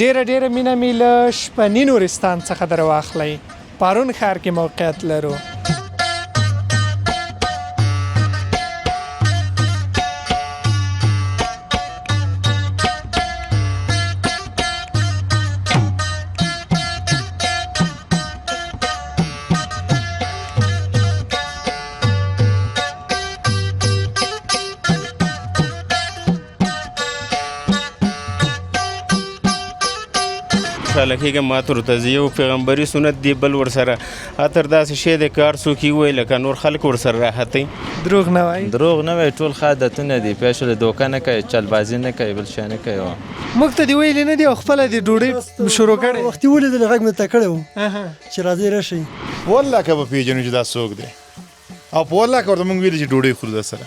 ډیره مینه مې له شپني نورستان څخه در واخلئ. پارون ښار کې موقعیت لرو. خوشحاله کېږم ما ته ورته یو پیغمبري سنت دی بل ورسره اتر داسې شی دی کار څوک یې ووایي لکه نور خلک ورسره راحتوي. دروغ نه وایي ټول ښه عادتونه دي پیښله دوکه نه کوي چلبازي نه کوي بل شی نه کوي. موږ ته دې ویلي نه دي او خپله دې ډوډۍ شروع کړې وختي ولیدل غږ مې ته کړی و چې راځئ راشئ. والله که به پېژنو چې دا څوک دی او په والله که ورته موږ ویلي چې ډوډۍ خورو در سره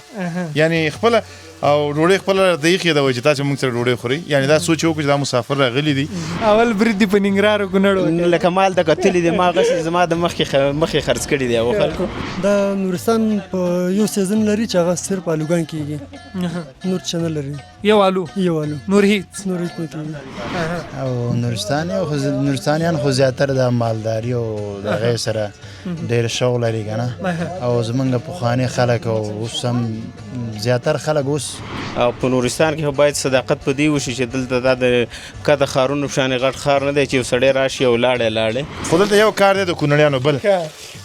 یعنې خپله او ډوډۍ خپله راته ایښې ده وایي چې تاسې موږ سره ډوډۍ خورئ. یعنې دا سوچ یې وکړو چې دا مسافر راغلي دي. اول برید دې په ننګرهار او کونړ لکه مال د کتلي دی ما غسې زما د مخکې خرڅ کړي دی هغو خلکو. دا نورستان په یو سیزن لري چې هغه صرف الوګان کېږي نور څه نه لري. یو آلو نور هیڅ نه کېږي. او نورستانیان خو زیاتره د مالداري او د هغې سره ډېر شوق لري که نه او زمونږ پخواني خلک او اوس هم زیاتر خلک اوس او په نورستان کې باید صداقت په دې وشي چې دلته دا د کده ښارونو په شانې غټ ښار نه دی چې یو سړی راشي او لاړې خو دلته یو کار دی د کونړیانو بل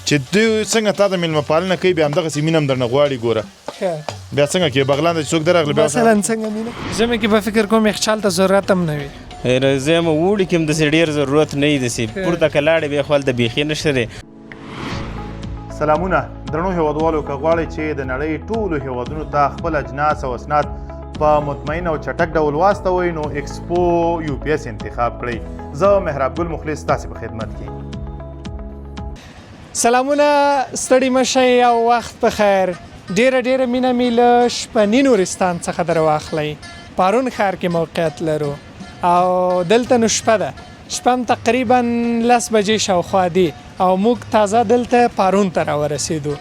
چې دوی څنګه تا د میلمه پالنه کوي بیا همدغسې مینه هم درنه غواړي ګوره بیا څنګه کې بغلان ته چې څوک درغلی بیا مثلا څنګه مینه ژمي کې به فکر کوم یخچال ته ضرورت هم نه وي. زه یم اوړي کې هم داسې ډېر ضرورت نه وي داسې پورته که لاړې بیا خو هلته بیخي نشته دی. سلامونه درنو هیوادوالو که غواړئ چې د نړۍ ټولو هیوادونو ته خپل اجناس او اسناد په مطمئن او چټک ډول واستوئ نو ایکسپو یو پی ایس انتخاب کړئ. زه مهراب ګل مخلص تاسې په خدمت کې. سلامونه ستړي مه شئ او وخت په خیر. ډیره مینه مې له شپني نورستان څخه در واخلئ. پارون ښار کې موقعیت لرو او دلته نو شپه ده. شپه هم تقریبا 10 بجې شاوخوا دي او موږ تازه دلته پارون ته راورسېدو.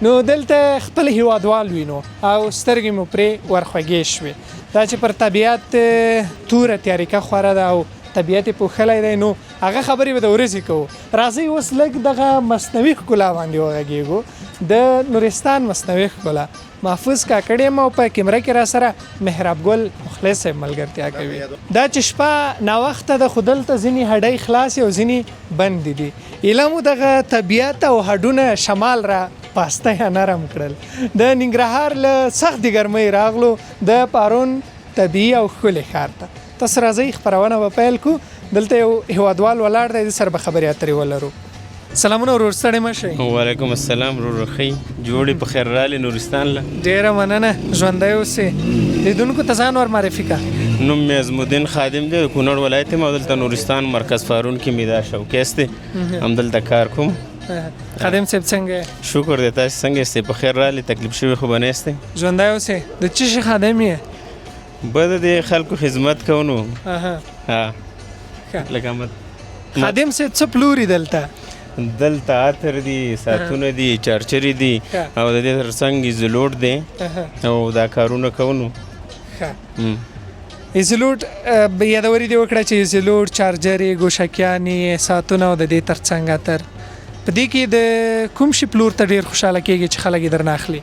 نو دلته خپل هیوادوال وینو او سترګې مو پرې ورخوږې شوې. دا چې پر طبیعت توره تیاریکه خوره ده او طبیعت یې پوښلی دی نو هغه خبرې به د ورځې کوو. راځئ اوس لږ دغه مصنوي ښکلا باندې وغږېږو. د نورستان مصنوي ښکلا محفوظ کاکړ یم او په کیمره کې را سره مهراب ګل مخلص صاحب ملګرتیا کوي. دا چې شپه ناوخته ده خو دلته ځینې هډۍ خلاصې او ځینې بند دي. ایله مو دغه طبیعت او هډونه شمال را پاسته یا نرم کړل. د ننګرهار له سختې ګرمۍ راغلو د پارون طبیعي او ښکلي ښار ته. تاسو راځئ خپرونه به پیل کړو. دلته یو هیوادوال ولاړ دی د سره به خبرې اترې ولرو. سلامونه ورور ستړی مه شئ. وعلیکم السلام ورور ښه جوړې په خیر راغلې نورستان له. ډېره مننه ژوندی اوسې. لیدونکو ته ځان ور معرفي کړه. نوم مې عظمالدین خادم دی د کونړ ولایت یم او دلته نورستان مرکز پارون کې مې دا شوکیس دی همدلته کار کوم. خادم صاحب څنګه شکر دی تاسې څنګه یاستئ په خیر راغلې تکلیف شوي خو به نه یاستئ ژوندی اوسې. د څه شي خادم یې؟ به د خلکو خدمت کوو نو لکه خادم صاحب څه پلوري دلته؟ دلته عطر دي ساعتونه دي چارچرې دي او د دې تر څنګ ایزولوټ دی او دا کارونه کوو نو. ایزولوټ یادوري دې وکړه چې ایزولوټ چارجرې ګوشکیانې ساعتونه او د دې تر څنګ عطر په دې کې د کوم شي پلور ته ډېر خوشحاله کېږي چې خلک یې درنه اخلي؟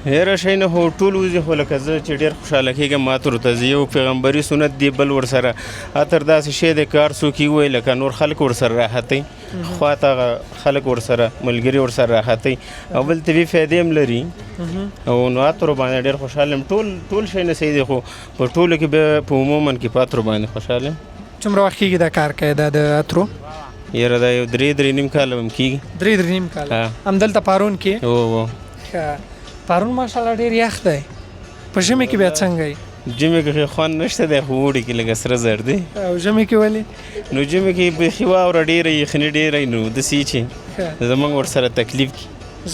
هېره شی نه خو ټول وځي خو لکه زه چې ډېر خوشحاله کېږم ما ته ورته یو پیغمبري سنت دی بل ورسره اتر داسې شی دی کار څوک یې ووایي لکه نور خلک ورسره راحتوي خوا ته خلک ورسره ملګري ورسره راحتوي او بل طبي فایدې هم لري او نو عطرو باندې ډېر خوشحاله یم. ټول شی نه صحیح دی خو په ټولو کې به په عموما کې په عطرو باندې خوشحاله یم. څومره وخت کېږي دا کار کوې دا د عطرو؟ یاره دا یو 3.5 کاله هم کېږي. 3.5 کاله همدلته پارون کې؟ او پارون ماشاءالله ډېر یخ دی. په ژمي کې بیا څنګه وي؟ ژمي کې خوند نشته دی خو اوړي کې لږ سره زر دی. او ژمي کې ولې؟ نو ژمي کې بیخي واوره ډېره یخني ډېره نو داسې چې زموږ ورسره تکلیف کی.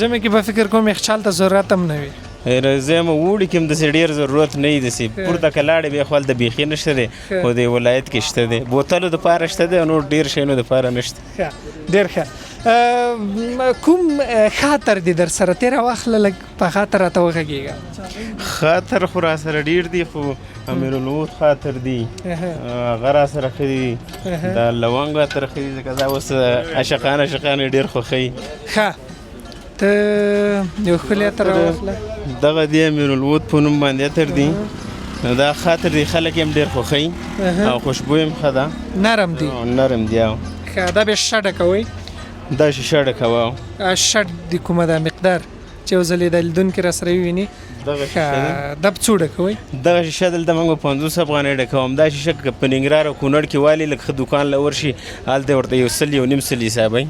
ژمي کې به فکر کوم یخچال ته ضرورت هم نه وي. زه یم اوړي کې هم داسې ډېر ضرورت نه وي داسې پورته که لاړې بیا خو هلته بیخي نشته دی خو د ولایت کې شته دی بوتلو دپاره شته دی او نور ډېر شیانو دپاره نشته. ډېر ښه. کوم خاطر دې در سره تېره واخله لږ په خاطر راته وغږېږه. خاطر خو را سره ډیر دي خو امیرالموت خاطر دي هغه را سره ښه دي دا لونګ را سره ښه دي ځکه دا اوس عاشقان ډېر خوښوي. ښه ته یو ښکلی عطر راواخله. دغه دی امیرالموت په نوم باندې عطر دي دا خاطر دي خلک یې هم ډېر خوښوي او خوشبو یې هم ښه ده نرم دي. نرم دي. ښه دا بیا شیشه ډکوئ. دا شیشه ډکوه. شټ د کومه ده مقدار چې یو ځل یې د لیدونکي را سره وویني. دغه شیشه دا په څو ډکوئ؟ دغه شیشه دلته موږ په 50 افغانۍ ډکوم. دا شیشه که په ننګرهار او کونړ کې والي لږ ښه دوکان له ورشي هلته ورته یو سل یو نیم سل حسابوي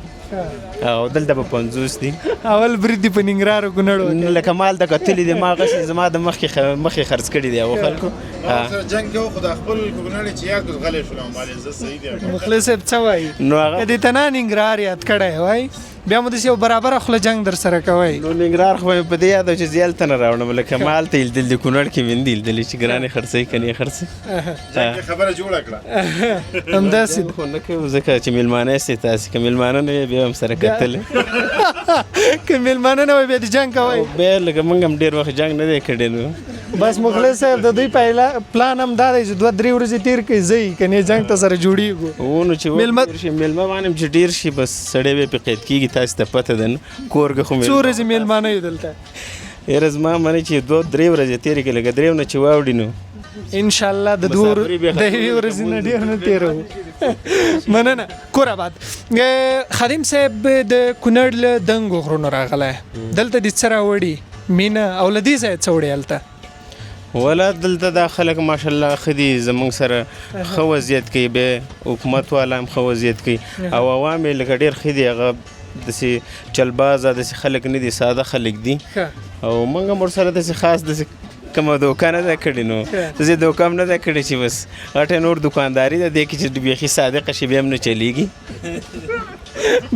او دلته په 50 دي. اول برید دي په ننګرهار او کونړ لکه مال د کتلې دي ما غشي زما د مخکې خرڅ کړي دي هغو خلکو جنګ کوو خو د خپل کونړ چې یاد غلې شولم مالې زه صحیح دی. مخلص صاحب څه وایي؟ نو هغه که دې ته نه ننګرهار یاد کړی وای بیا مو داسې یو برابره خوله جنګ در سره کوئ. نو ننګرهار خو مې په دې یاد و چې زه هلته نه راوړم لکه ما هلته یې لیدل دي کونړ کې مې نه دي لیدلي چې ګرانې خرڅوي که نه یې خرڅوي. خبره جوړه کړه همداسې خو نه کوو ځکه چې میلمانه یاستئ تاسې که میلمانه نه وی بیا هم سره کتلی که میلمانه نه وای بیا د جنګ کوئ. بیا لکه موږ هم ډېر وخت جنګ نه دی کړی نو بس مخلص صاحب د دوی پلان هم دا دی چې 2-3 ورځې تیر کړي ځئ که نه جنګ ته سره جوړېږو. نو چې میلمه باندې چې ډېر شي بس سړی بیا پې قید کېږي تاسې ته پته ده نه کورګه خو څو ورځې میلمانه یو دلته؟ یاره زما منې چې 2-3 ورځې تېرې کړي لکه 3 نه چې واوړي نو انشاءالله د 2 ورځې نه ډېر نه تېروو. مننه کور آباد. خادم صاحب د کونړ له دنګو غرونو راغلی دلته دې څه راوړي مینه او له دې ځایه څه وړي هلته؟ ولا دلته دا خلک ماشاءالله ښه دي زموږ سره ښه وضعیت کوي بیا حکومت والا هم ښه وضعیت کوي او عوام یې لکه ډېر ښه دي هغه داسې چلبازه داسې خلک نه دي ساده خلک دي او موږ هم ورسره داسې خاص داسې کومه دوکه نه ده کړې نو داسې دوکه هم نه ده کړې چې بس غټه نور دوکانداري ده دې کې چې بیخي صادقه شي بیا هم نه چلیږي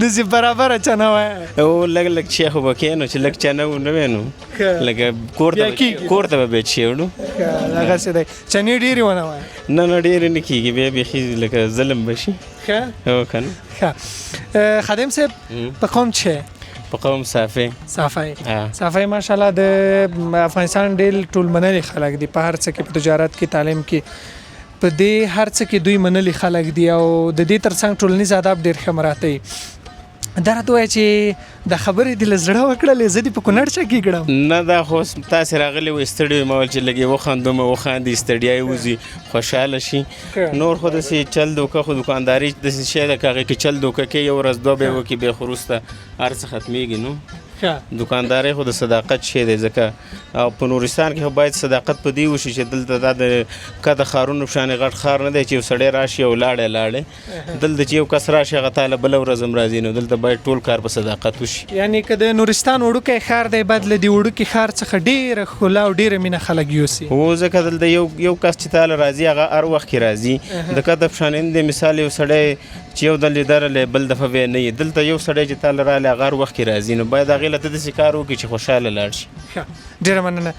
داسې برابره چا نه وایه او لږ لږ چی خو به کېنو چې لږ چا نه وی نو لکه کور ته به بیا چی وړو هغسې دی چنې ډېرې ونه وایه نه نه ډېرې نه کېږي بیا بیخي لکه ظلم به شي ښه هو که نه خادم صاحب په قوم چې په قوم صافی صافی ماشاءالله د افغانستان ډېر ټول منلي خلک دي په هر څه کې په تجارت کې تعلیم کې په دې هر څه کې دوی منلي خلک دي او د دې ترڅنګ ټولنیز آداب ډېر ښه مراته وي. دا راته وایه چې دا خبرې دې له زړه وکړلې زه دې په کونړ چا کې کړم؟ نه دا خو تاسې راغلي وئ ستړي وئ ما ویل چې لږ یې وخاندومه وخاندي ستړیا یې وځي خوشحاله شي. نور خو داسې چل دوکه خو دوکانداري داسې شی ده که هغې کې چل دوکه کې یو ورځ دوه بیا وکړي بیا خو وروسته هر څه ختمېږي نو دوکانداري خو د صداقت شی دی ځکه او په نورستان کې خو باید صداقت په دې وشي چې دلته دا د کده ښارونو په شانې غټ ښار نه دی چې یو سړی راشي او لاړی دلته چې یو کس راشي هغه تاله بله ورځ هم راځي نو دلته باید ټول کار په صداقت وشي. یعنې که د نورستان وړوکی ښار دی باید له دې وړوکي ښار څخه ډېره ښکلا او ډېره مینه خلک یوسي. هو ځکه دلته یو کس چې تاله راځي هغه هر وخت کې راځي د کده په شانې نه دی مثال یو سړی چې یو ځل لیدلی بل دفعه بیا نه وي دلته یو سړی چې تاله راغلی هغه هر وخت کې راځي نو باید هغې له ته داسې کار وکړي چې خوشحاله لاړ شي. ډېره مننه.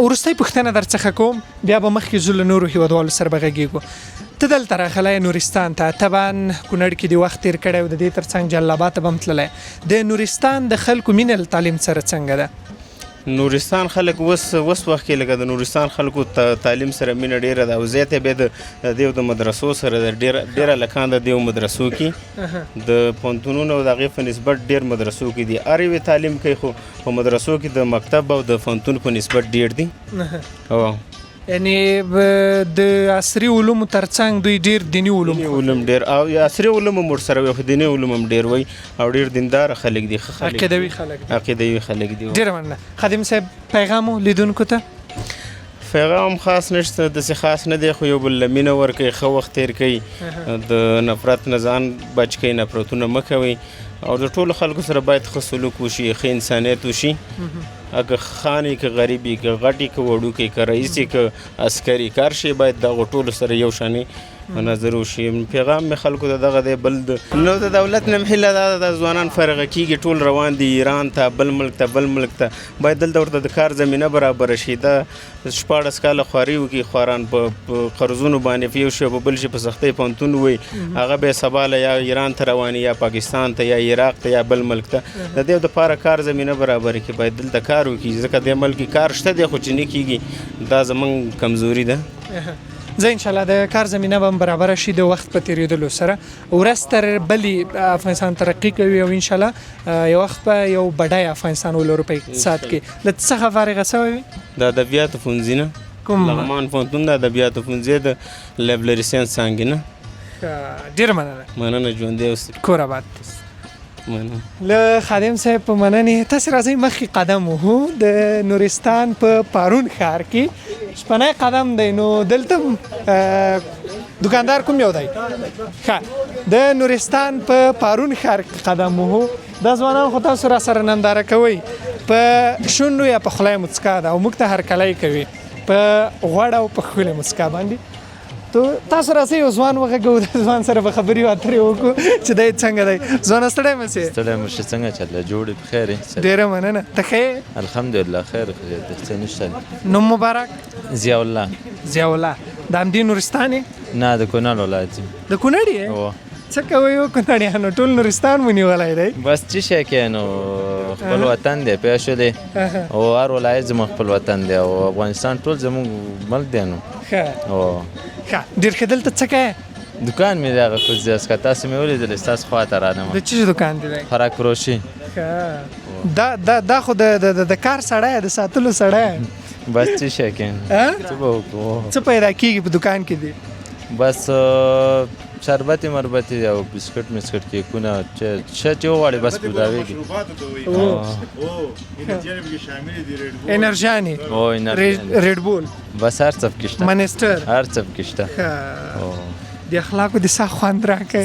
وروستۍ پوښتنه در څخه کوم بیا به مخکې ځو له نورو هېوادوالو سره به غږېږو. ته دلته راغلی نورستان ته طبعا کونړ کې دې وخت تېر کړی او د دې ترڅنګ جلالاباد ته به هم تللی د نورستان د خلکو مینه له تعلیم سره څنګه ده؟ نورستان خلک وس وخت کې لکه د نورستان خلکو تعلیم سره مینه ډېره ده او زیاته بیا د دیو د مدرسو سره ده ډېره لکان د دیو مدرسو کې د پوهنتونونو او د هغې په نسبت ډېر مدرسو کې دي هر یوې تعلیم کوي خو په مدرسو کې د مکتب او د پوهنتون په نسبت ډېر دي. یعنی د عصري علومو ترڅنګ دوی ډېر دیني علوم ډېر او عصري علوم هم ورسره وي خو دیني علوم هم ډېر وي او ډېر دینداره خلک دي عقیدوي خلک دي. ډېره مننه. خادم صاحب پیغام لیدونکو ته؟ پیغام خاص نشته داسې خاص نه دی خو یو بل له مینه ورکوي ښه وخت تېر کوي د نفرت نه ځان بچ کوي نفرتونه مه کوئ او د ټولو خلکو سره باید ښه سلوک وشي ښه انسانیت وشي که خاني که غریبي که غټي که وړوکی که رئیسي که عسکري کار شي باید دغو ټولو سره یو شانې نظر وشي پیغام مې خلکو ته دغه دی بل نو د دولت نه هیله ده د ځوانان فرغه کیږي ټول روان دي ایران ته بل ملک ته باید دلته ورته د کار زمینه برابر شي دا 14 کاله خواري وکړي خواران په قرضونو باندې په یو شی په بل شي په سختۍ پوهنتون وي هغه به سباله یا ایران ته رواني یا پاکستان ته یا عراق ته یا بل ملک ته د دې دپاره کار زمینه برابر کړي باید دلته کار وکړي ځکه د ملک کار شته دی خو چې نه کیږي دا زمونږ کمزوري ده زه انشاءالله د کار زمینه به برابر شي د وخت په تیریدلو سره ورځ تر بلې افغانستان ترقي کوي او انشاءالله یو وخت په یو بډای افغانستان ولرو په اقتصاد کې له څه فارغه شوی وي د ادبیاتو ښوونځي نه کوم لغمان پوهنتون د ادبیاتو ښوونځی د لایبرري ساینس څانګې نه ډېره مننه ژوندی اوسئ کور آباد له خادم صاحب په مننې تاسې راځئ مخکې قدم وهو د نورستان په پارون ښار کې شپنی قدم دی نو دلته دکاندار کوم یو دی ښه د نورستان په پارون ښار کې قدم وهو دا ځوانان خو تاسو را سره ننداره کوئ په شونډو یا په خوله یې موسکا ده او موږ ته هرکلی کوي په غوړه او په ښکلې موسکا باندې تاسو راځئ یو ځوان وغږوو د ځوان سره به خبرې اترې وکړو چې دی څنګه دی ځوانه ستړی مه سې ستړی مه شې څنګه چله جوړ یې بخیر یې ډېره مننه ته ښه یې الحمدلله خیر څه نشته نوم مبارک ضیاء الله ضیاء الله د همدې نورستان یې نه د کونړ ولایت یم د کونړ یې څه کوئ و کونړیانو ټول نورستان مو نیولی دی بس څه شی کوې نو خپل وطن دی پوه شولې او هر ولایت زموږ خپل وطن دی او افغانستان ټول زموږ ملک دی نو ښه ډېر ښه دلته څه کوې دکان مې دی هغه کوزدی است که تاسو مې ولیدل ستاسو خواته رانم د څه دکان دی دی خوراک فروشي دا خو د کار سړی د ساتلو سړی بس څه شی کوې څه به وکړو څه پیدا کېږي په دکان کې دی بس شربت مربت او بسکټ مسکټ کیکونه چې وغواړي بس پوراویږي انرژاني او ریډ بول بس هر څه پکې شته مانسټر هر څه پکې شته د اخلاقو د ساه خوند راکوي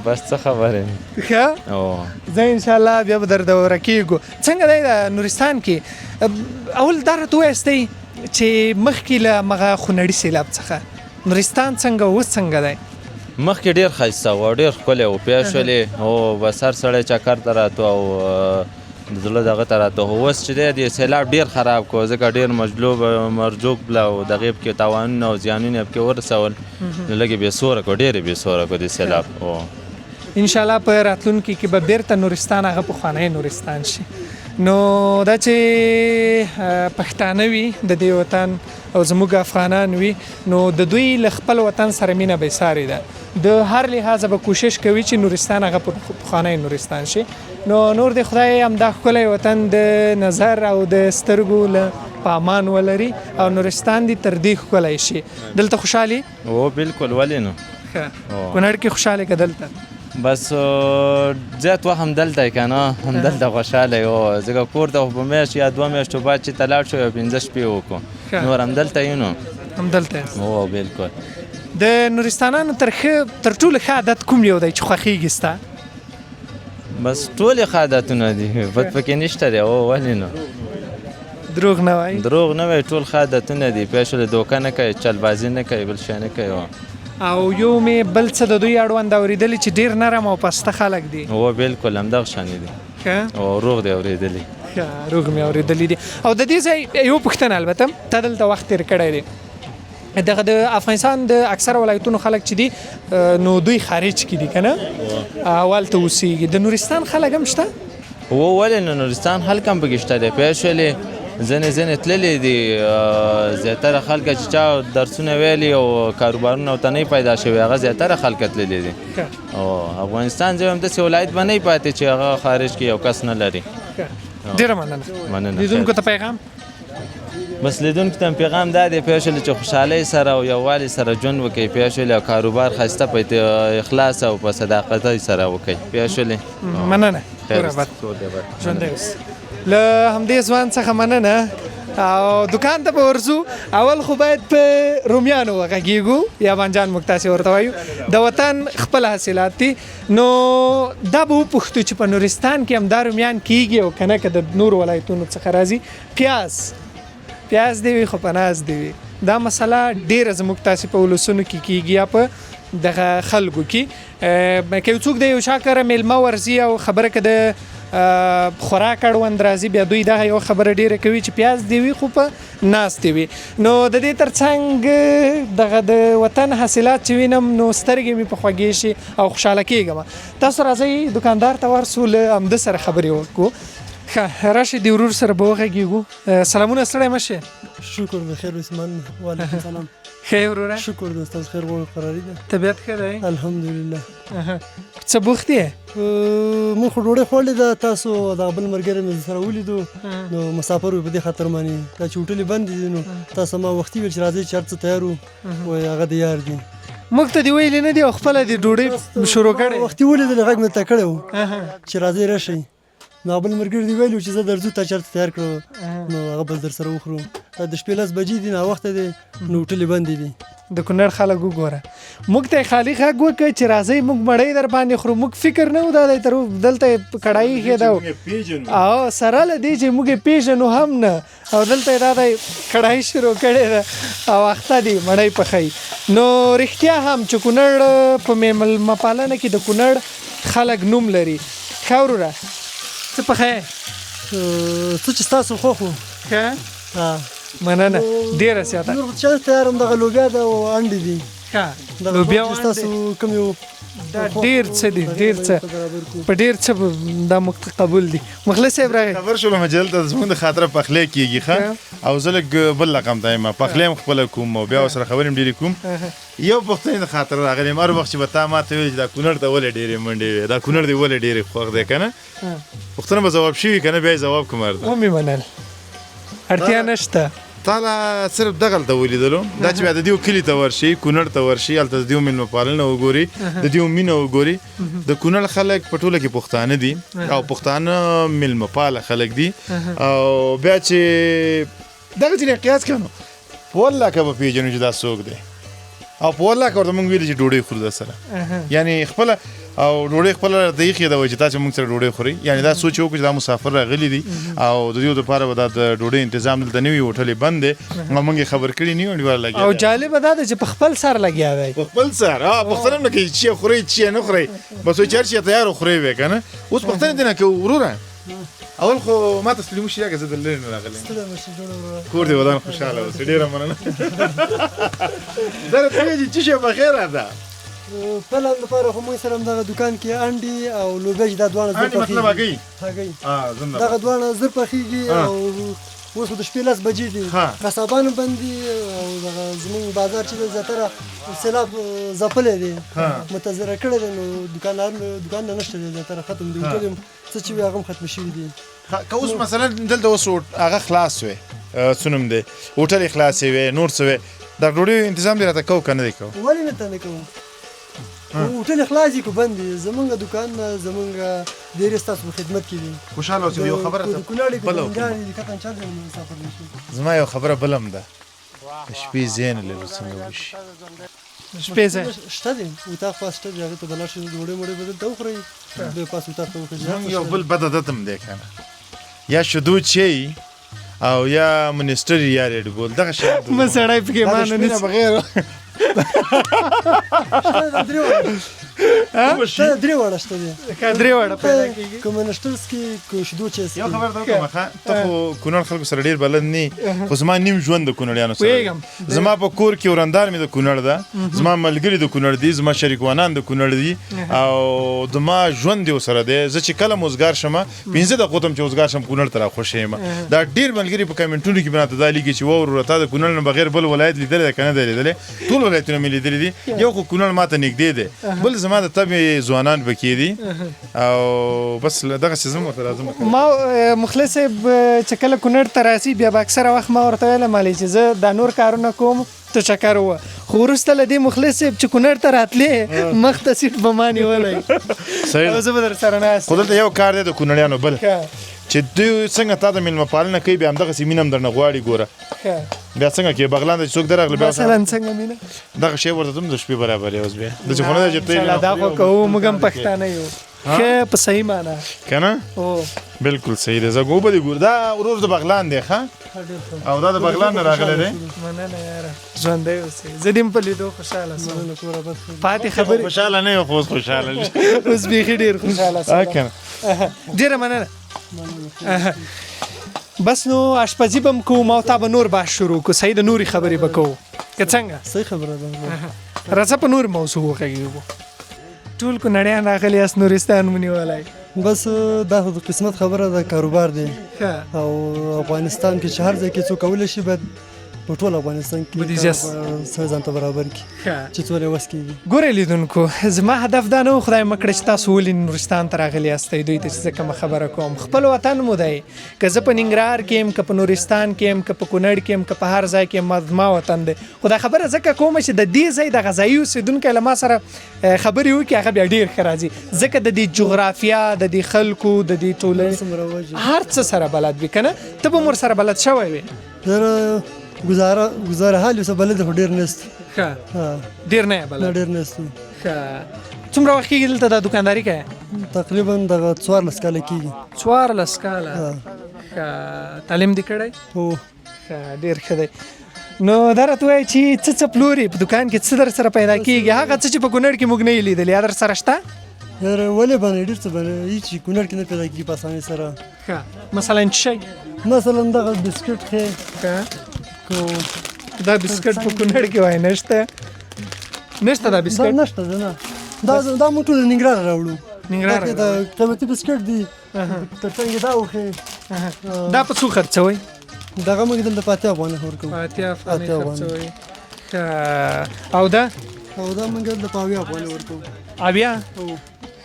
بس څه خبرې ښه زه انشاءالله بیا به دردوره کېږو څنګه دی د نورستان کې اول دا راته ووایستئ چې مخکې له مغه خونړي سیلاب څخه نورستان څنګه اوس څنګه دی مخکې ډېر ښایسته و ډېر ښکلی و پوه شولې او بس هر سړی چکر ته راته او د زړه دغه ته راته خو اوس چې دی د سیلاب ډېر خراب کړو ځکه ډېر مرجوب بله او دغې پکې تاوانونه او زیانونه یې پکې ورسول نو لږ یې بېسوره کړو ډېر یې بېسوره کړو د سیلاب انشاءالله په راتلونکي کې به بیرته نورستان هغه پخوانی نورستان شي نو دا چې پښتانه وي د دې وطن او زموږ افغانان وي نو د دوی له خپل وطن سره مینه بېسارې ده د هر لحاظه به کوشش کوي چې نورستان هغه پخوانی نورستان شي نو نور د خدای همدا ښکلی وطن د نظر او د سترګو له په امان ولري او نورستان دې تر دې ښکلی شي دلته خوشحالي او بالکل ولې نو کونړ کې خوشحاله که دلته بس زیات وخت همدلته که نه همدلته خوشحاله یو ځکه کور ته خو په میاشت یا 2 میاشتو بعد چې ته لاړ شو یا 15 شپې وکړو نور همدلته یو نو همدلته او بالکل د نورستانانو تر ټولو ښه عادت کوم یو دی چې خوښېږي ستا بس ټول یې ښه عادتونه دي بد پکې نشته دی او ولې نو دروغ نه وایي دروغ نه وایي ټول ښه عادتونه دي پوه شولې دوکه نه کوي چلبازي نه کوي بل شی نه کوي او یو مې بل څه د دوی اړوند اورېدلي چې ډېر نرم او پسته خلک دي او بالکل همدغه شانې دي او روغ دی اورېدلي روغ مې اورېدلي دي او د دې ځای یو پوښتنه البته تا دلته وخت تېر کړی دی دغه د افغانستان د اکثره ولایتونو خلک چې دي نو دوی خارج کې دي که نه هلته اوسېږي د نورستان خلک هم شته ولې نو نورستان هلته هم پکې شته دی پوه شولې ځینې تللي دي زیاتره خلک چې چا درسونه ویلي او کاروبارونه ورته نه پیدا شوي هغه زیاتره خلک تللي دي او افغانستان ځای همداسې ولایت به نه پاتې چې هغه خارج کې یو کس نه لري ډېره مننه لیدونکو ته پیغام بس لیدونکو ته پیغام دا دی پوه شولې چې خوشحالۍ سره او یووالي سره ژوند وکړئ پوه شولې او کاروبار ښایسته په اخلاص او په صداقتۍ سره وکړئ پوه شولې مننه ژوندی اوسئ له همدې ځوان څخه مننه او دکان ته به ورځو اول خو باید په رومیانو وغږېږو یا بانجان موږ تاسې ورته وایو د وطن خپل حاصلات دي نو دا به وپوښتو چې په نورستان کې همدا رومیان کیږي او که نه که د نورو ولایتونو څخه راځي پیاز دی وي خو په ناز دی وي دا مسله ډیره زموږ تاسې په ولسونو کې کیږي یا په دغه خلکو کې که څوک د یو چا کره میلمه ورځي او خبره که د خوراک اړوند راځي بیا دوی دغه یو خبره ډیره کوي چې پیاز دی وي خو په ناستې وي. نو د دې ترڅنګ دغه د وطن حاصلات چې وینم نو سترګې مې په خوږې شي او خوشحاله کېږم. تاسو راځئ دکاندار ته ورسو له همده سره خبرې وکړو. ښه راشئ د ورور سره به وغږېږو. سلامونه ستړی مه شې. شکر بخیر عثمان. وعلیکم سلام. ښه وروره. شکر د استاد خیر غواړو قراري ده. طبیعت ښه دی؟ الحمدلله. څه بوخت یې؟ موږ خو ډوډۍ خوړلې ده. تاسو دغه بل ملګری مې سره ولیدو نو مسافر وو په دې خاطر باندې دا چې هوټلې بندې دي نو تاسو ما وختي ویل چې راځئ چې هر څه تیار وو وایي هغه د یار دي. موږ ته دې ویلې نه دي او خپله دې ډوډۍ شروع کړې؟ وختي ولیدل غږ مې ته کړی وو چې راځئ راشئ. نو بل ملګري دې ویلي چې زه درځو تا چېرته تیار کړو نو هغه بل در سره وخورو. د شپې 10 بجې دي ناوخته دی نو هوټلې بندې دي. د کونړ خلک وګوره موږ ته خالی غږ وکړ چې راځئ موږ مړۍ در باندې خورو. موږ فکر نه و دا دی تر دلته کړایي ایښې ده او سره له دې چې موږ یې پېژنو هم نه او دلته یې دا دی کړایي شروع کړې ده او اخته دي مړۍ پخوي. نو رښتیا هم چې کونړ په میلمه پالنه کې د کونړ خلک نوم لري. ښه وروره څه پخوې؟ څه چې ستاسو خوښ وو. ښه مننه ډیره زیاته. نور چې تیار هم دغه لوبیا ده او انډې دي. ښه لوبیا چې تاسو کوم یو دا ډیر څه دي ډیر څه په ډیر څه دا موږ قبول دي. مخلص صاحب راغی خبر شولو مجل ته زموږ د خاطره پخلی کېږي ښه او زه لږ بل رقم ته یم پخلی هم خپله کوم او بیا ورسره خبرې هم ډېرې کوم. یو پوښتنې د خاطره راغلی یم هر وخت چې به تا ما ته ویل چې دا کونړ ته ولې ډېرې منډې وې دا کونړ دې ولې ډېرې خوښ دی که نه پوښتنه به ځواب شوي که نه بیا یې ځواب کوم هر ومې منل اړتیا نشته. تا لا صرف دغلته ولیدلو دا چې بیا د دیو کلي ته ورشي کونړ ته ورشي هلته د دیو میلمه پالنه وګوري د دیو مینه وګوري. د کونړ خلک په ټوله کې پښتانه دي او پښتانه میلمه پاله خلک دي او بیا چې دغه ځینې قیاس کړو په والله که به پېژنو چې دا څوک دی او په والله که ورته موږ ویلي چې ډوډۍ خورو در سره یعنې خپله او ډوډۍ خپله راته ایښې ده وایي چې تاسې موږ سره ډوډۍ خورئ یعنې دا سوچ وکړو چې دا مسافر راغلي دي او د دوی دپاره به دا د ډوډۍ انتظام دلته نه وي هوټلې بند دی او موږ یې خبر کړي نه یو انډیوال لګیا او جالبه دا ده چې په خپل سر لګیا دی په خپل سر پوښتنه هم نه کوي چې خورئ چې نه خورئ بس وایي چې هر شي تیار وخورئ وی که نه اوس پوښتنه دې نه کوي وروره اول خو ما ته سلیمو شي راکړه زه د لرې نه راغلی کور دې ودان خوشحاله اوسې ډېره مننه زه راته وایي چې څه شی بخیره ده پلان لپاره خو موږ سره همدغه دوکان کې انډې او لوبیا چې دا دواړه زر مطلب هګۍ هګۍ دغه دواړه زر پخېږي او اوس خو د شپې 10 بجې دي قصابان بند دي او دغه زموږ بازار چې دی زیاتره سیلاب ځپلی دی متضرره کړی دی نو دوکان نه نشته دی زیاتره ختم دي هوټل هم څه چې وي هغه هم ختم شوي دي. که اوس مثلا دلته اوس هغه خلاص وی څه نوم دی هوټل یې خلاصې وی نور څه وی دا ډوډۍ انتظام دې راته کوو که نه دی کوو؟ ولې نه ته نه کوو هوټل یې خلاص دي که بند دي زمونږ دوکان زمونږ ډېرې ستاسو په خدمت کې دي. خوشحاله اوسئ یو خبره د کونړ که د ننګرهار دي کتن چا ځای مسافر نه شي. زما یو خبره بل هم ده د شپې ځای نه لرو څنګه وشي شپې ځای شته دی اتاق پاس شته دی هغې ته به لاړ شئ ډوډۍ موډۍ به دلته وخورئ بیا پاس اتاق ته وخورئ. زموږ یو بل بد عادت هم دی که نه یا شیدو چای او یا منسټر یا ریډ بول دغه شی مه سړی پکې مانه نیسي بغیر درې واړه شته دي درې واړه پیدا کېږي که منسټرز کې که شیدو چای یو خبر ته وکړم ښه ته خو کونړ خلکو سره ډېر بلد نه خو زما نیم ژوند د کونړیانو سره زما په کور کې ورندار مې د کونړ ده زما ملګري د کونړ دي زما شریکوانان د کونړ دي او زما ژوند یې ورسره دی زه چې کله موزګار شم 15 دقیقو ته م چې وزګار شم کونړ ته راخوښ یم دا ډېر ملګري په کمنټونو کې به راته دا لیکي چې ووروره تا د کونړ نه بغیر بل ولایت لیدلی دی که نه دی لیدلی ټول ولایتونه مې لیدلي دي یو خو کونړ ماته نږدې دی بل زما د طبع ځوانان پکې دي او بس دغسې زه ورته راځم. ما مخلص صاحب چې کله کونړ ته راځي بیا به اکثره وخت ما ورته ویلم علي چې زه دا نور کارونه کوم ته چکر ووه خو وروسته له دې مخلص صاحب چې کونړ ته راتلې مخ ته سیټ به ما نیولی او زه به در سره ناست خو دلته یو کار دی د کونړیانو بل چې دوی څنګه تا د میلمه پالنه کوي بیا همدغسې مینه هم درنه غواړي ګوره بیا څنګه کې بغلان ته چې څوک درغله بیا مثلا څنګه مینه دغه شی ورته هم د شپې برابر اوس بیا د چې خو نه دی چې ته دا خو کوو موږ هم پښتانه یو ښه په صحیح معنا کنه او بالکل صحیح ده زه ګوبه دي ګور دا ورور د بغلان دی ښه او دا د بغلان نه راغلی دی مننه یاره ژوندی اوسئ زه دې هم په لیدو خوشحاله شوم پاتې خبرې خوشحاله نه یم خو اوس خوشحاله اوس بیخي ډېر خوشحاله شوم کنه ډېره مننه بس نو اشپزي به م کوو ما او تا به نور بحث شروع کړو صحیح د نورې خبرې به کوو که څنګه صحیح خبره ده راځه په نور موضوع وغږېږو ټول کونړیان راغلي یاست نورستان مو نیولی بس دا خو د قسمت خبره ده کاروبار دی ښه او افغانستان کې چې هر ځای کې څوک کولی شي باید په ټول افغانستان کې بودیجه سره ځان ته برابر کړي ښه چې څومره وس کېږي ګورئ لیدونکو زما هدف دا نه و خدای مه کړه چې تاسو ولې نورستان ته راغلي یاستئ دوی ته چې زه کومه خبره کوم خپل وطن مو دی که زه په ننګرهار کې یم که په نورستان کې یم که په کونړ کې یم که په هر ځای کې یم زما وطن دی خو دا خبره ځکه کومه چې د دې ځای د غذایي اوسېدونکی له ما سره خبرې وکړي هغه بیا ډېر ښه راځي ځکه د دې جغرافیا د دې خلکو د دې ټولنې هر څه سره بلد وي که نه ته به مور سره بلد شوی وې زه گزاره حال اوسه بلد خو ډېر نست ښه ډېر نه یې بلد ډېر نست ښه څومره وخت کېږي دلته دا دکانداري کوې تقریبا دغه 14 کاله کېږي 14 کاله ښه تعلیم دې کړی هو ښه ډېر ښه دی نو دا راته وایي چې څه پلوري په دکان کې څه در سره پیدا کېږي هغه څه چې په کونړ کې موږ نه یې لیدلي یا در سره شته یاره ولې باندې ډېر څه باندې هېڅ چې کونړ کې نه پیدا کېږي په اسانۍ سره ښه مثلا څه شی مثلا دغه بسکټ ښې ښه کو دا بسکټ په کونړ کې وای نشته نشته دا دا بسکټ نشته نه دا موږ ټول ننګرهار راوړو ننګرهار دا قیمتي بسکټ دي ترڅنګ دا وښې دا په څو خرڅوئ دغه موږ دلته 50 افغانۍ ورکوو 50 افغانۍ خرڅوئ او دا موږ دلته 50 افغانۍ ورکوو اویا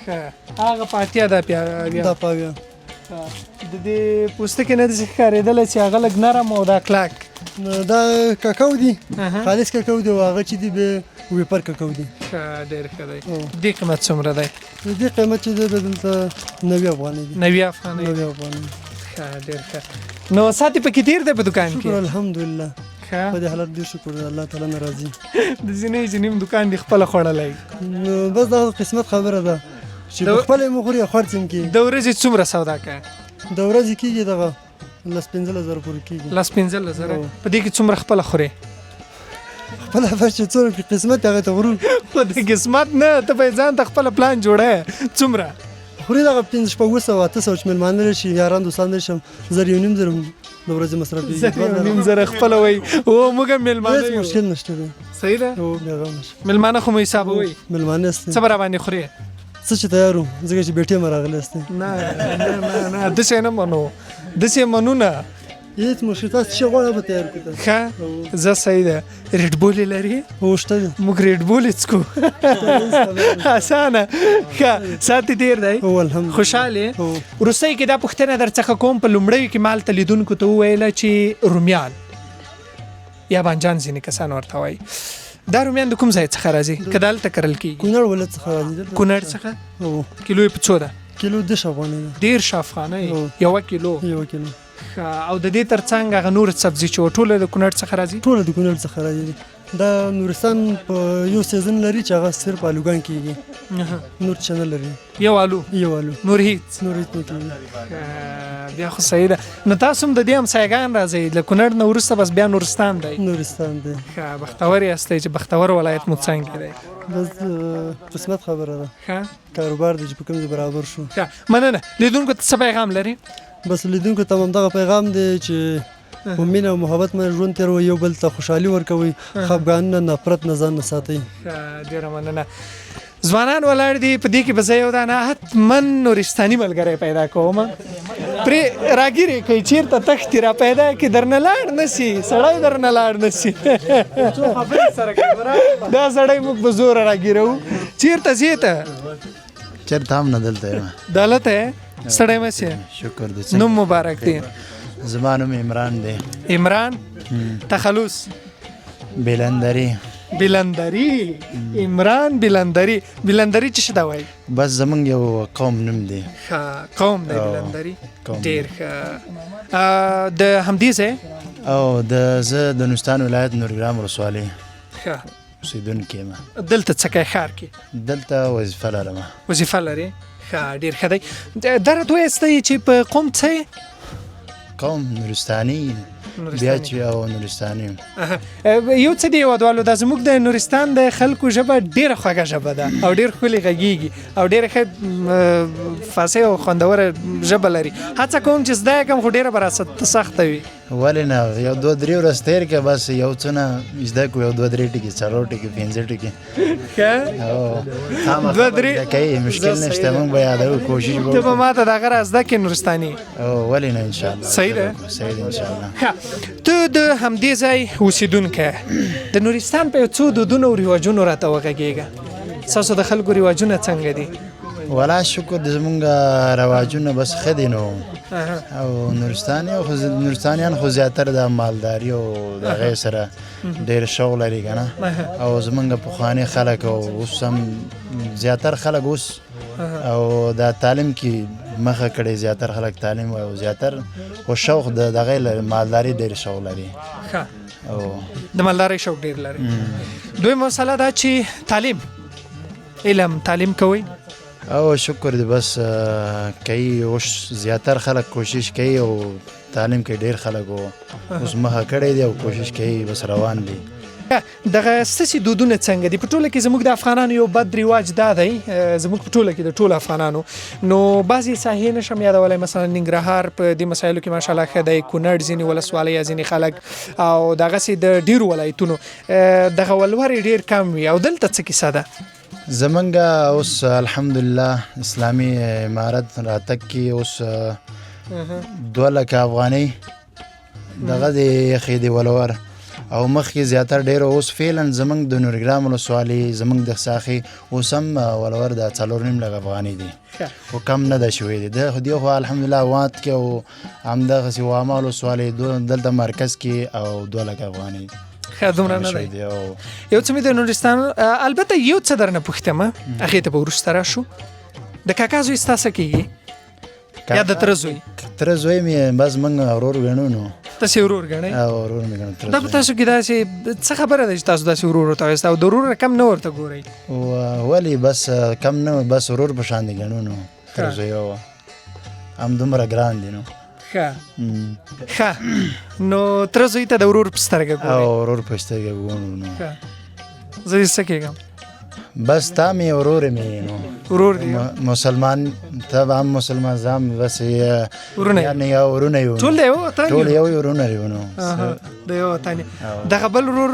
ښه هغه 50 دا اویا دا 50 د دې پوستکي نه داسې ښکارېدله چې هغه لږ نرم او دا کلک دا کاکاو دي خالص کاکاو دي او هغه چې دي به ویپر کاکاو دي ښه ډېر ښه دی دې قیمت څومره دی دې قیمت چې دی به دلته 90 افغانۍ دي 90 افغانۍ 90 افغانۍ ښه ډېر ښه نو ساتي پکې تېر دی په دکان کې شکر الحمدلله ښه په دې حالت ډېر شکر دی الله تعالی نه راضي د ځینې چې نیم دکان دې خپله خوړلی نو بس دا قسمت خبره ده چې په خپله یې مو خوري خرڅ هم کېږي د ورځې څومره سودا کوې د ورځې کېږي دغه 15,000 پورې کېږي 15,000 په دې کې څومره خپله خورې خپله بس چې څومره کې قسمت هغه ته غرو خو د قسمت نه ته به ځان ته خپله پلان جوړه څومره خوري دغه 500 چې مېلمانه راشي یاران دوستان راشي 1,500 د ورځې مصرف کېږي 2,500 خپله وایي او موږ هم مېلمانه هېڅ یو مشکل نشته دی صحیح ده هو بیا غم نشته مېلمانه خو مو حسابوئ مېلمانه است څه به راباندې خورې څه چې تیار وو ځکه چې بیټې مې راغلی استې نه داسې نه منو داسې منو نه هېڅ مشکل تاسو چې غواړئ به تیار کړو ښه زه صحیح ده ریډ بول یې لري هو شته دی موږ ریډ بول یې څکو اسانه ښه ساعت یې تېر دی هو الحمدلله خوشحال هو یې وروستۍ کې دا پوښتنه در څخه کوم په لومړیو کې مال ته لیدونکو ته وویله چې رومیان یا بانجان ځینې کسان ورته وایي دا رومیان د کوم ځای څخه راځي که دلته کرل کېږي کونړ ولایت څخه راځي کونړ څخه هو کیلو یې په څو ده کیلو 10 افغانۍ ده 1.5 افغانۍ یوه کیلو یو کیلو او د دې ترڅنګ هغه نور سبزي چې ټوله د کونړ څخه راځي ټول د کونړ څخه راځي دا نورستان په یو سیزن لري چې هغه صرف الوګان کېږي نور څه نه لري یو آلو یو آلو نور هیڅ نور هیڅ نه کېږي بیا خو صحیح ده نو تاسو هم د دې همسایګان راځئ له کونړ نه وروسته بس بیا نورستان دی نورستان دی ښه بختور یاستئ چې بختور ولایت مو څنګه دی بس قسمت خبره ده ښه کاروبار دی چې په کوم ځای برابر شو ښه مننه لیدونکو ته څه پیغام لري بس لیدونکو ته همدغه پیغام دی چې په مینه او محبت باندې ژوند تېروئ یو بل ته خوشحالي ورکوئ خفګان نه نفرت نه ځان نه ساتئ ډېره مننه ځوانان ولاړ دي په دې کې به زه یو دانه حتما نورستاني ملګری پیدا کوم پرې راګیرې کوي چېرته تښتي را پیدا کړي درنه لاړ نه سي سړی درنه لاړ نه سي دا سړی موږ په زوره راګیرو چېرته ځې ته چېرته هم نه دلته یم دلته یې سړی مه سي شکر دی نوم مبارک دی زما نوم عمران دی عمران تخلص بلندري عمران بلندري څه شي دا وایي بس زمونږ یو قوم نوم دی ښه قوم دی بلندري ډېر ښه د همدې ځای او زه د نورستان ولایت نورګرام ولسوالۍ ښه اوسیدونکی یم. دلته څه کوې ښار کې؟ دلته وظیفه لرم. وظیفه لرې؟ ښه ډېر ښه دی. دره دوی استه چې په قوم څه یې؟ قوم نورستاني بیا چې او نورستاني یم. یو څه دی هېوادوالو دا زموږ د نورستان د خلکو ژبه ډېره خوږه ژبه ده او ډېر ښکلې غږیږي او ډېره ښه فصیح او خوندوره ژبه لري. هڅه کوم چې زده یې کړم خو ډېره به راته سخته وي. ولې نه یو دوه درې ورځې تېر کړه بس یو څه نه زده کړو یو دوه درې ټکي څلور ټکي پنځه ټکي دوه درې کوي مشکل نشته موږ به یادوو کوشش به ته به ما ته دغه را زده کړې نورستاني. ولې نه انشاءالله صحیح ده صحیح ده انشاءالله. ته د همدې ځای اوسېدونکی د نورستان په یو څو دودونو او رواجونو راته وغږېږه. ستاسو د خلکو رواجونه څنګه دي؟ ولا شکر د زمونږ رواجونه بس ښه دي نو او نورستانیان خو زیاتره د مالداري او د هغې سره ډېر شوق لري که نه او زمونږ پخواني خلک او اوس هم زیاتر خلک اوس او د تعلیم کې مخه کړې زیاتر خلک تعلیم او زیاتر خو شوق د دغې مالداري ډېر شوق لري. او د مالدارۍ شوق ډېر لري. دویمه مسله دا چې تعلیم کوئ؟ او شکر دی بس کوي اوس زیاتر خلک کوشش کوي او تعلیم کې ډېر خلک اوس مخه کړی دی او کوشش کوي بس روان دي. دغه ستاسې دودونه څنګه دي؟ په ټوله کې زموږ د افغانانو یو بد رواج دا دی زموږ په ټوله کې د ټولو افغانانو نو بعضې ساحې نشم یادولی مثلا ننګرهار په دې مسایلو کې ماشاءالله ښه دی کونړ ځینې ولسوالۍ یا ځینې خلک او دغسې د ډېرو ولایتونو دغه ولورې ډېر کم وي او دلته څه کیسه ده؟ زمونږ اوس الحمدلله اسلامي امارت راتګ کې اوس 2 لکه افغانۍ دغه د یخې د ولور او مخکې زیاتر ډېر اوس فعلا زمونږ د نورګرام ولسوالۍ زمونږ د ساحې اوس هم ولور د 4.5 لکه افغانۍ دي خو کم نه ده شوی دی دې خو الحمدلله وات کې او همدغسې واما ولسوالۍ دلته مرکز کې او 2 لکه افغانۍ ښه دومره نه دی. یو څه مې د نورستان البته یو څه درنه پوښتمه هغې ته به وروسته راشو د کاکا زوی ستا څه کېږي یا د تره زوی؟ تره زوی مې بس موږ ورور ګڼو نو. تاسې ورور ګڼئ؟ ورور مې ګڼو. دا په تاسو کې داسې څه خبره ده چې تاسو داسې ورور ورته وایاست او د ورور کم نه ورته ګورئ؟ ولې بس کم نه بس ورور په شان دي ګڼو نو تره زوی همدومره ګران دي نو. ښه نو تره زوی ته د ورور په سترګه ګورئ؟ ورور په سترګه ګورو نو. زه یې څه کېږم؟ بس تا مې ورور مې نو ورور دی مسلمان ته هم مسلمان زم بس ورونه یعنی یو ورونه یو ټول یو وطن ټول یو ورونه یو نو د یو وطن. دغه بل ورور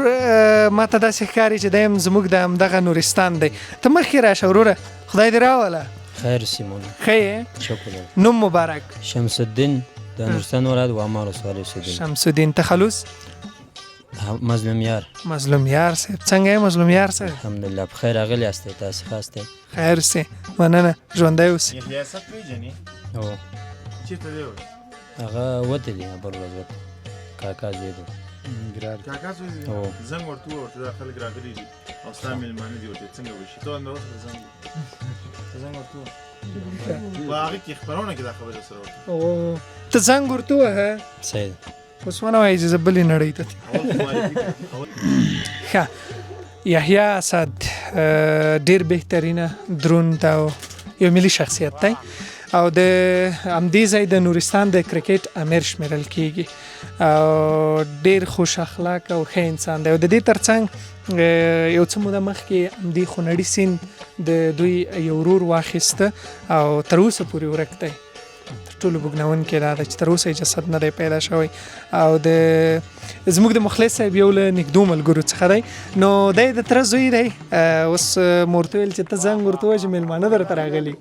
ما ته داسې ښکاري چې دی هم زموږ د همدغه نورستان دی. ته مخکې راشه وروره خدای دې راوله. خیر سیمون ښه یې؟ شکر. نوم مبارک؟ شمس الدین د نورستان ولایت واما ولسوالۍ اوسېدونکی. شمس الدین تخلص؟ مظلوم یار. مظلوم یار صاحب څنګه یې مظلوم یار صاحب؟ الحمدلله په خیر راغلی یاستئ تاسې ښه یاستئ؟ خیر سې مننه ژوندی اوسې. ریاست پېژنې؟ هو. چېرته دی اوس؟ هغه وتی دی بل ورځ وتی کاکا زوی دی. کاکا زوی دی؟ زنګ ورته ووایه دا خلک راغلي دي او ستا مېلمانه دي ورته څنګه وشي ته همدا اوس زنګ ورته ووایه په هغې کې خپرونه کې دا خبرې سره ورته ته زنګ ورته ووهه صحیح ده اوس ونه وایي چې زه بلې نړۍ ته ښه یحیی اسد ډېر بهترینه دروند او یو ملي شخصیت دی او د همدې ځای د نورستان د کرکټ امیر شمیرل کیږي او ډېر خوش اخلاق او ښه انسان دی او د دې ترڅنګ یو څه موده مخکې همدې خونړي سیند د دوی یو ورور واخیسته او تر اوسه پورې ورک دی. تر ټولو بوږنونکی دا ده چې تر اوسه یې جسد نه دی پیدا شوی او زموږ د مخلص صاحب یو له نږدو ملګرو څخه دی نو دی د تره زوی دی اوس مو ورته ویل چې ته زنګ ورته ووایه چې مېلمانه درته راغلي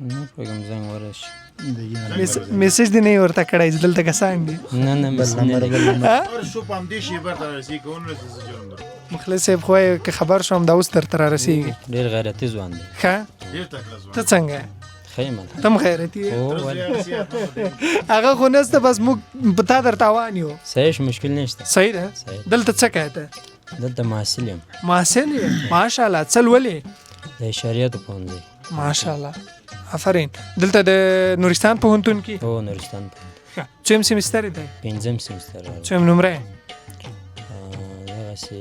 نه پوهېږم زنګ ورشي میسج دې نه یې ورته کړی چې دلته کسان دي نه میسج نه دی مخلص صاحب خو یې که خبر شوم دا اوس درته رارسېږي ډېر غیرتي ځوان دی ښه ته څنګه ښه یم ته هم خیرتي یې هغه خو نسته بس موږ په تا در تاوان یو صحیح مشکل نشته صحیح ده دلته څه کوې ته دلته محصل یم محصل یې ماشاءالله څه لولې د شریعتو پوهنځی ماشاءالله آفرین دلته د نورستان پوهنتون کې هو نورستان پوهنتون څوم سیمستر دی 5م سیمستر څوم نمره دغسې داسې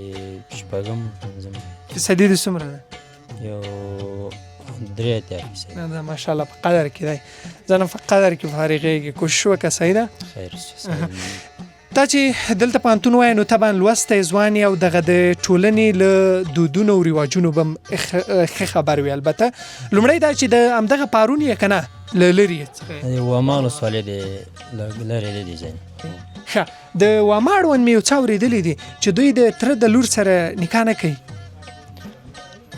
شپږم پنځم فیصدي دې څومره ده؟ یو 3 نه ده ماشاءالله په قدر کې دی زه نه په قدر کې فارغېږي کوشش وکړه صحیح ده خیر دا چې دلته پوهنتون وایي نو طبعا لوستی ځوان یې او دغه د ټولنې له دودونو او رواجونو به هم ښه خبر وي. البته لومړی دا چې د همدغه پارون یې که نه له لرې یې څخه د واما ولسوالۍ د لرې لرې ځای ښه د واما اړوند مې یو څه اورېدلی دي چې دوی د تره د لور سره نکاح نه کوي.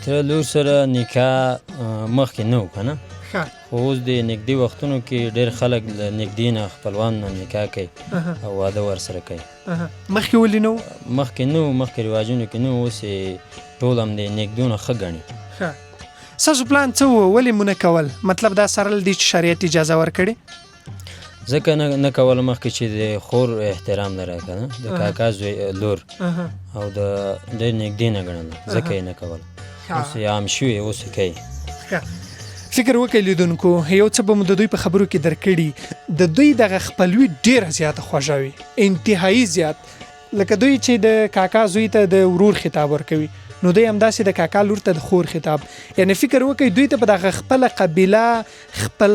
تره لور سره نکاح مخکې نه و که نه خو اوس د نږدې وختونو کې ډېر خلک له نږدې نه خپلوان نه نکاح کوي او واده ورسره کوي. مخکې ولې نه و؟ مخکې نه و، مخکې رواجونو کې نه و، اوس یې ټول هم د نږدې نه ښه ګڼي. ستاسو پلان څه و؟ ولې مو نه کول؟ مطلب دا سره دي چې شریعت اجازه ورکړې؟ ځکه نه کول مخکې چې د خور احترام لري که نه د کاکا زوی لور او د ډېر نږدې نه ګڼله ځکه یې نه کول. اوس یې عام شوي اوس یې کوي. فکر وکړئ لیدونکو یو څه به مو د دوی په خبرو کې درکړي د دوی دغه خپلوي ډېره زیاته خوږه وي انتهایی زیات لکه دوی چې د کاکا زوی ته د ورور خطاب ورکوي نو دوی همداسې د کاکا لور ته د خور خطاب یعنی فکر وکړئ دوی ته په دغه خپله قبیله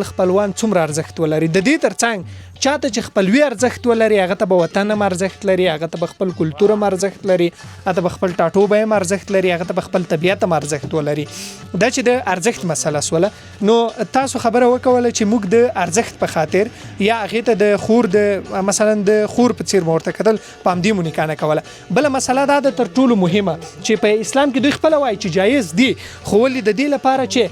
خپلوان څومره ارزښت ولري. د دې ترڅنګ چاته چې خپلوي ارزښت ولري هغه ته به وطن هم ارزښت لري هغه ته به خپل کلتور هم ارزښت لري هغه ته به خپل ټاټوبی هم ارزښت لري هغه ته به خپل طبیعت هم ارزښت ولري. دا چې د ارزښت مسله سوله نو تاسو خبره وکوله چې موږ د ارزښت په خاطر یا هغې ته د خور د مثلا د خور په څیر مو ورته کتل په همدې مو نکاح نه کوله. بله مسله دا ده تر ټولو مهمه چې په اسلام کې دوی خپله وایي چې جایز دي خو ولې د دې لپاره چې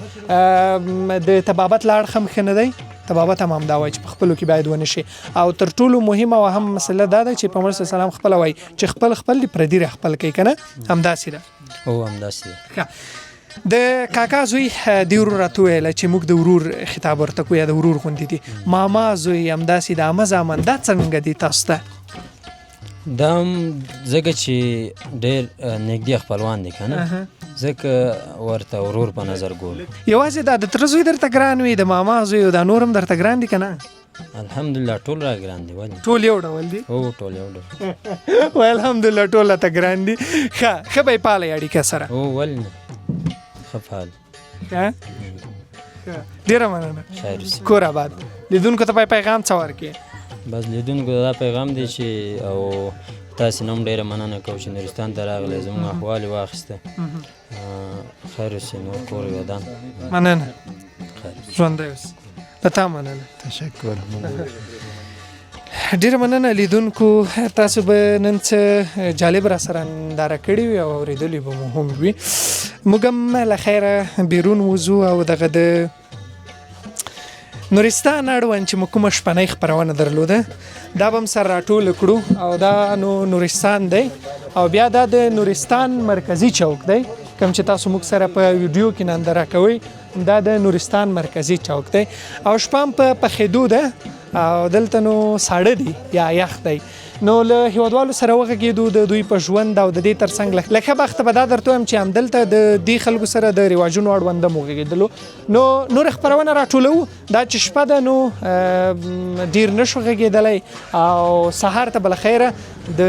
د طبابت له اړخه هم ښه نه دی طبابت هم همدا وایي چې په خپلو کې باید ونه شي او تر ټولو مهمه او اهم مسله دا ده چې پیغمبر صلی الله علیه وسلم خپله وایي چې خپل دي پردي خپل کوي که نه همداسې ده. هو همداسې ده. د کاکا زوی د ورور راته وویله چې موږ د ورور خطاب ورته کوو یا د ورور غوندې دي. ماما زوی همداسې د عمه زامن دا څنګه دي تاسو ته؟ دا هم ځکه چې ډېر نږدې خپلوان دي که نه ځکه ورته ورور په نظر ګورو. یوازې دا د تره زوی درته ګران وي د ماما زوی او دا نور هم درته ګران دي که نه؟ الحمدلله ټول را ګران دي. ولې ټول یو ډول دي؟ هو ټول یو ډول وای الحمدلله ټول راته ګران دي. ښه به یې پالئ اړیکه سره؟ هو ولې نه ښه فعال. ډېره مننه. کور آباد. لیدونکو ته پیغام څه ورکړې؟ بس لیدونکو دا پیغام دی چې او تاسې نه هم ډېره مننه کوو چې نورستان ته راغلی زموږ احوال یې واخیسته. خیر اوسې نور کور ودان. مننه. ژوندی اوسې. له تا مننه. تشکر. ډېره مننه لیدونکو تاسو به نن څه جالب را سره ننداره کړي وي او اورېدلي به مو هم وي. موږ هم له خیره بیرون وځو او دغه د نورستان اړوند چې موږ کومه شپنۍ خپرونه درلوده دا به هم سره راټوله کړو او دا نو نورستان دی او بیا دا د نورستان مرکزي چوک دی کوم چې تاسو موږ سره په ویډیو کې ننداره کوئ دا د نورستان مرکزي چوک دی او شپه هم په پخېدو ده او دلته نو ساړه دي یا یخ دی نو له هیوادوالو سره وغږېدو د دوی په ژوند او د دې ترڅنګ لکه بخته به دا درته وایم چې همدلته د دې خلکو سره د رواجونو اړوند هم وغږېدلو نو نور خپرونه راټولو دا چې شپه ده نو ډېر نه شو غږېدلی او سهار ته بلخیره د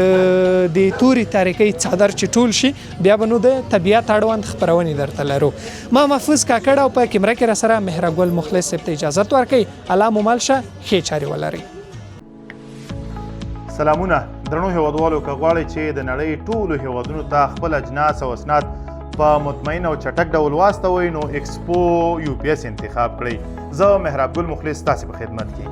تورې تاریکۍ څادر چې ټول شي بیا به نو د طبیعت اړوند خپرونې درته لرو. ما محفوظ کاکړ او په کیمره کې را سره مهرګل مخلص صاحب ته اجازت ورکوي. الله مو مل شه ښې چارې ولرئ. سلامونه درنو هیوادوالو که غواړئ چې د نړۍ ټولو هیوادونو ته خپل اجناس او اسناد په مطمئن او چټک ډول واستوئ نو ایکسپو UPS انتخاب کړئ. زه مهراب ګل مخلص تاسې په خدمت کې.